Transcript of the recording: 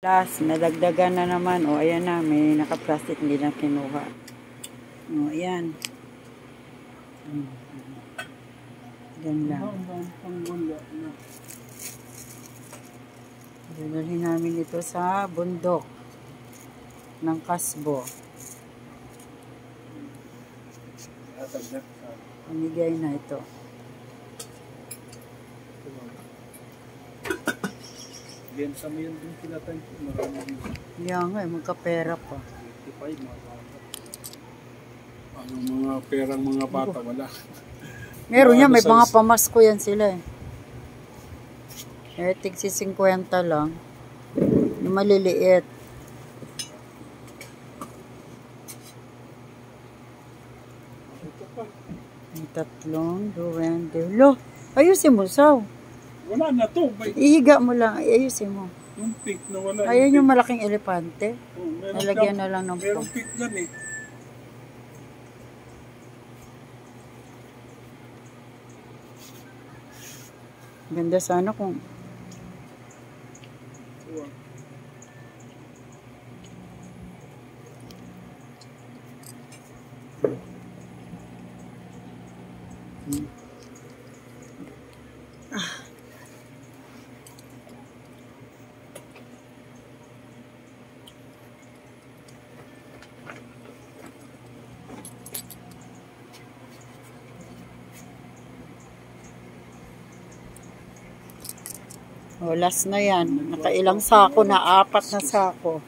Last, nadagdagan na naman. O, ayan na. May naka-plastic, hindi na kinuha. O, ayan. Ayan lang. Dadalhin namin ito sa bundok ng Kasbo. Pamigay na ito. Benta mo yan din sila tayo. Marami din. Yan nga, magkapera pa. 55, ang mga perang mga bata, wala. Meron yan, may mga pamasko yan sila eh. Eh, tigsi 50 lang. Yung maliliit. Yung tatlong duwende. Lo, ayusin mo, Saw. Wala na to. Ihiga mo lang, ayusin mo. Yung pink na wala. Ayun yung malaking elepante. Oh, nalagyan na lang ng merong pink yan eh. Ganda sana kung last na yan. Nakailang sako na, 4 na sako.